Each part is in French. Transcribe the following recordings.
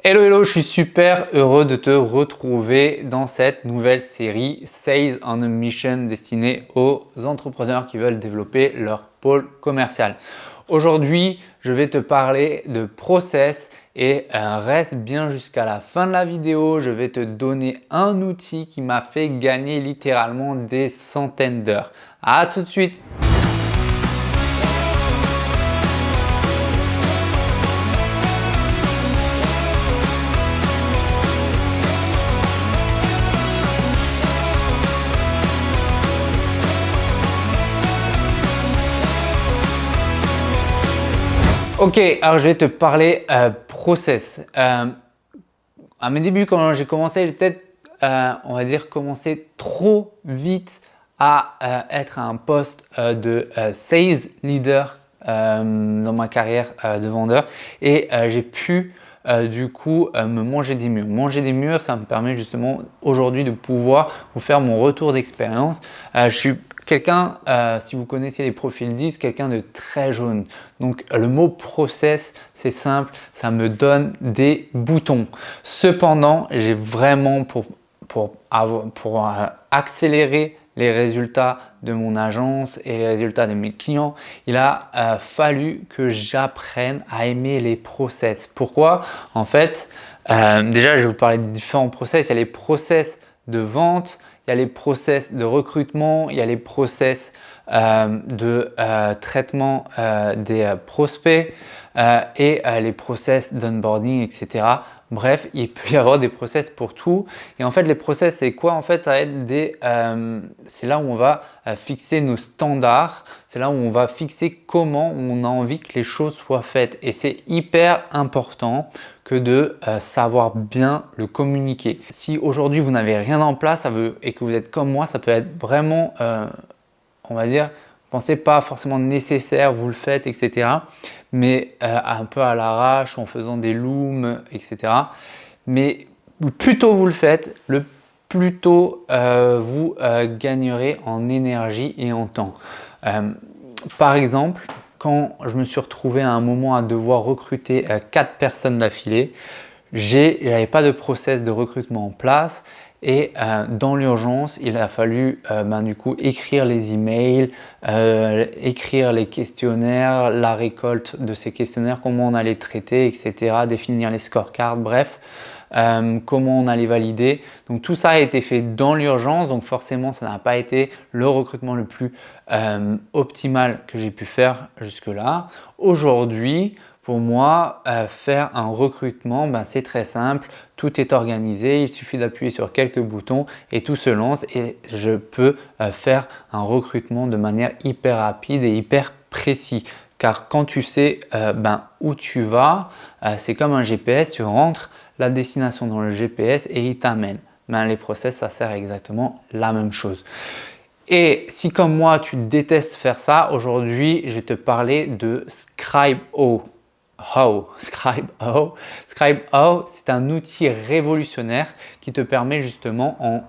Hello, hello, je suis super heureux de te retrouver dans cette nouvelle série Sales on a Mission destinée aux entrepreneurs qui veulent développer leur pôle commercial. Aujourd'hui, je vais te parler de process et reste bien jusqu'à la fin de la vidéo. Je vais te donner un outil qui m'a fait gagner littéralement des centaines d'heures. À tout de suite! Ok, alors je vais te parler process. À mes débuts, quand j'ai commencé, j'ai peut-être, on va dire, commencé trop vite à être à un poste de sales leader dans ma carrière de vendeur et j'ai pu du coup me manger des murs. Manger des murs, ça me permet justement aujourd'hui de pouvoir vous faire mon retour d'expérience. Je suis quelqu'un, si vous connaissez les profils 10, quelqu'un de très jaune. Donc le mot process, c'est simple, ça me donne des boutons. Cependant, j'ai vraiment pour accélérer les résultats de mon agence et les résultats de mes clients, il a fallu que j'apprenne à aimer les process. Pourquoi? En fait, déjà, je vais vous parler des différents process. Il y a les process de vente, il y a les process de recrutement, il y a les process de traitement des prospects et les process d'onboarding, etc. Bref, il peut y avoir des process pour tout. Et en fait, les process, c'est quoi? En fait, ça va être c'est là où on va fixer nos standards. C'est là où on va fixer comment on a envie que les choses soient faites. Et c'est hyper important que de savoir bien le communiquer. Si aujourd'hui, vous n'avez rien en place et que vous êtes comme moi, ça peut être vraiment, on va dire, pensez pas forcément nécessaire, vous le faites, etc. Mais un peu à l'arrache, en faisant des looms, etc. Mais plus tôt vous le faites, le plus tôt vous gagnerez en énergie et en temps. Par exemple, quand je me suis retrouvé à un moment à devoir recruter 4 personnes d'affilée, j'avais pas de process de recrutement en place. Et dans l'urgence, il a fallu du coup écrire les emails, écrire les questionnaires, la récolte de ces questionnaires, comment on allait traiter, etc. Définir les scorecards, bref, comment on allait valider. Donc tout ça a été fait dans l'urgence, donc forcément ça n'a pas été le recrutement le plus optimal que j'ai pu faire jusque-là. Aujourd'hui, pour moi, faire un recrutement, c'est très simple. Tout est organisé, il suffit d'appuyer sur quelques boutons et tout se lance et je peux faire un recrutement de manière hyper rapide et hyper précis. Car quand tu sais où tu vas, c'est comme un GPS, tu rentres la destination dans le GPS et il t'amène. Les process, ça sert exactement la même chose. Et si comme moi, tu détestes faire ça, aujourd'hui, je vais te parler de Scribe.io. Scribe.io, c'est un outil révolutionnaire qui te permet justement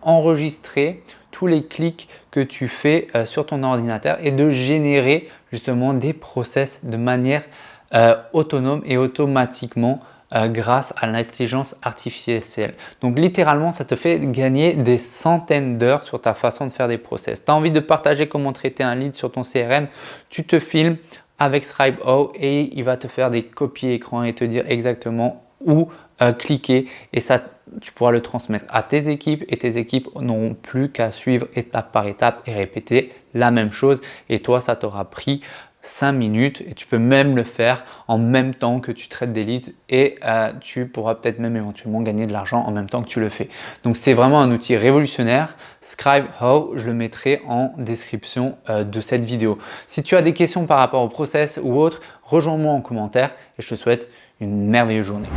enregistrer tous les clics que tu fais sur ton ordinateur et de générer justement des process de manière autonome et automatiquement grâce à l'intelligence artificielle. Donc littéralement, ça te fait gagner des centaines d'heures sur ta façon de faire des process. Tu as envie de partager comment traiter un lead sur ton CRM, tu te filmes avec Scribe.io et il va te faire des copies écran et te dire exactement où cliquer et ça, tu pourras le transmettre à tes équipes et tes équipes n'auront plus qu'à suivre étape par étape et répéter la même chose et toi, ça t'aura pris 5 minutes et tu peux même le faire en même temps que tu traites des leads et tu pourras peut-être même éventuellement gagner de l'argent en même temps que tu le fais. Donc c'est vraiment un outil révolutionnaire. Scribe.io, je le mettrai en description de cette vidéo. Si tu as des questions par rapport au process ou autre, rejoins-moi en commentaire et je te souhaite une merveilleuse journée.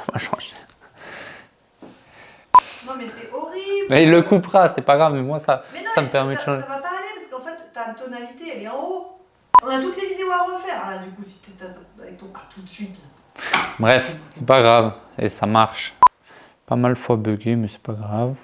On va changer. Non mais c'est horrible. Mais il le coupera, c'est pas grave, mais moi ça me permet de changer. Ça va pas aller parce qu'en fait ta tonalité elle est en haut. On a toutes les vidéos à refaire là du coup si t'es avec ton tout de suite. Bref, c'est pas grave et ça marche. Pas mal fois bugué mais c'est pas grave.